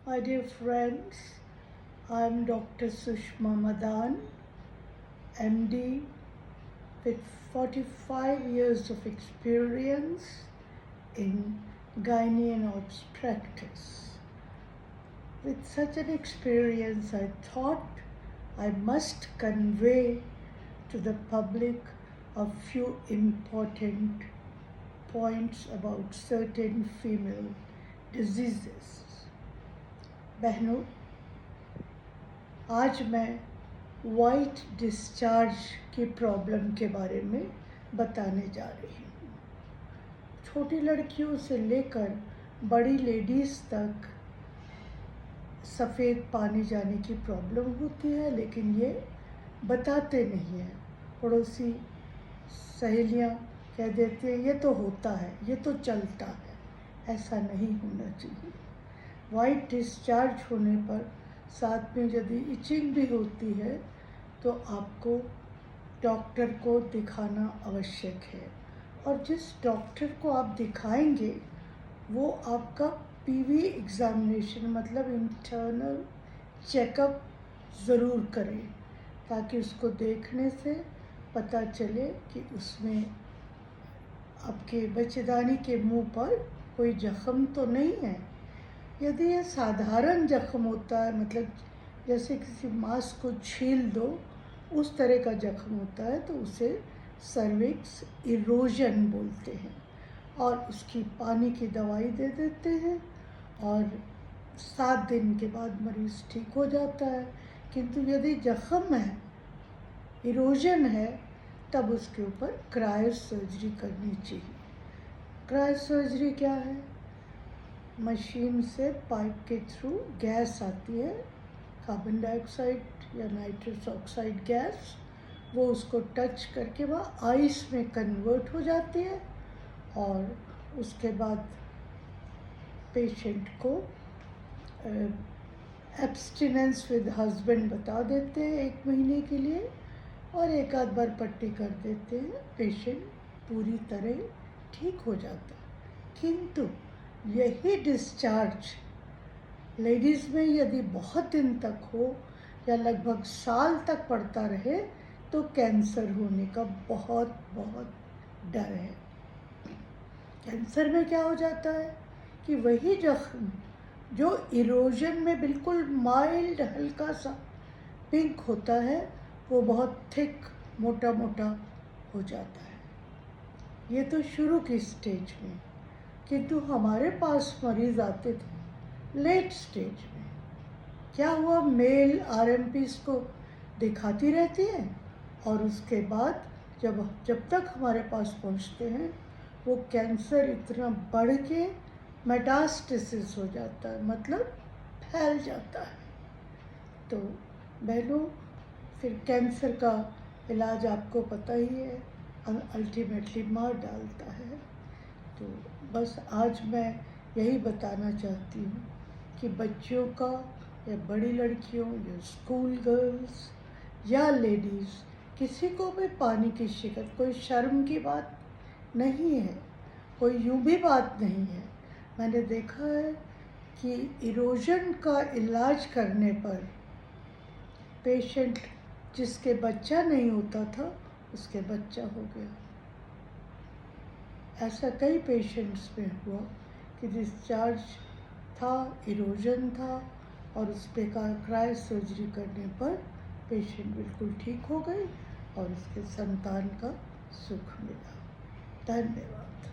My dear friends, I am Dr. Sushma Madan, MD, with 45 years of experience in gynae and obs practice. With such an experience, I thought I must convey to the public a few important points about certain female diseases. बहनों, आज मैं white discharge की problem के बारे में बताने जा रही हूँ। छोटी लड़कियों से लेकर बड़ी लेडीज़ तक सफ़ेद पानी जाने की प्रॉब्लम होती है, लेकिन ये बताते नहीं हैं। पड़ोसी सहेलियाँ कह देती हैं ये तो होता है, ये तो चलता है। ऐसा नहीं होना चाहिए। वाइट डिस्चार्ज होने पर साथ में यदि इचिंग भी होती है तो आपको डॉक्टर को दिखाना आवश्यक है, और जिस डॉक्टर को आप दिखाएंगे वो आपका पीवी एग्ज़ामिनेशन मतलब इंटरनल चेकअप ज़रूर करें, ताकि उसको देखने से पता चले कि उसमें आपके बच्चेदानी के मुंह पर कोई जख्म तो नहीं है। यदि यह साधारण जख्म होता है, मतलब जैसे किसी मांस को छील दो उस तरह का जख्म होता है, तो उसे सर्विक्स इरोजन बोलते हैं, और उसकी पानी की दवाई दे देते हैं और 7 दिन के बाद मरीज़ ठीक हो जाता है। किंतु यदि जख्म है, इरोजन है, तब उसके ऊपर क्रायो सर्जरी करनी चाहिए। क्रायो सर्जरी क्या है? मशीन से पाइप के थ्रू गैस आती है, कार्बन डाइऑक्साइड या नाइट्रस ऑक्साइड गैस, वो उसको टच करके वह आइस में कन्वर्ट हो जाती है, और उसके बाद पेशेंट को एब्स्टिनेंस विद हस्बैंड बता देते हैं 1 महीने के लिए, और एक आध बार पट्टी कर देते हैं, पेशेंट पूरी तरह ठीक हो जाता है। किंतु यही डिस्चार्ज लेडीज़ में यदि बहुत दिन तक हो या लगभग साल तक पड़ता रहे तो कैंसर होने का बहुत बहुत डर है। कैंसर में क्या हो जाता है कि वही जख्म जो इरोजन में बिल्कुल माइल्ड हल्का सा पिंक होता है, वो बहुत थिक मोटा मोटा हो जाता है। ये तो शुरू की स्टेज में, किंतु हमारे पास मरीज़ आते थे लेट स्टेज में। क्या हुआ, मेल आरएमपीज़ को दिखाती रहती हैं, और उसके बाद जब तक हमारे पास पहुंचते हैं वो कैंसर इतना बढ़ के मेटास्टेसिस हो जाता है, मतलब फैल जाता है। तो बहनों, फिर कैंसर का इलाज आपको पता ही है, अल्टीमेटली मार डालता है। तो बस आज मैं यही बताना चाहती हूँ कि बच्चियों का या बड़ी लड़कियों या स्कूल गर्ल्स या लेडीज़, किसी को भी पानी की शिकायत, कोई शर्म की बात नहीं है, कोई यूँ भी बात नहीं है। मैंने देखा है कि इरोजन का इलाज करने पर पेशेंट जिसके बच्चा नहीं होता था उसके बच्चा हो गया। ऐसा कई पेशेंट्स में हुआ कि डिस्चार्ज था, इरोजन था, और उस पे क्रायो सर्जरी करने पर पेशेंट बिल्कुल ठीक हो गई और उसके संतान का सुख मिला। धन्यवाद।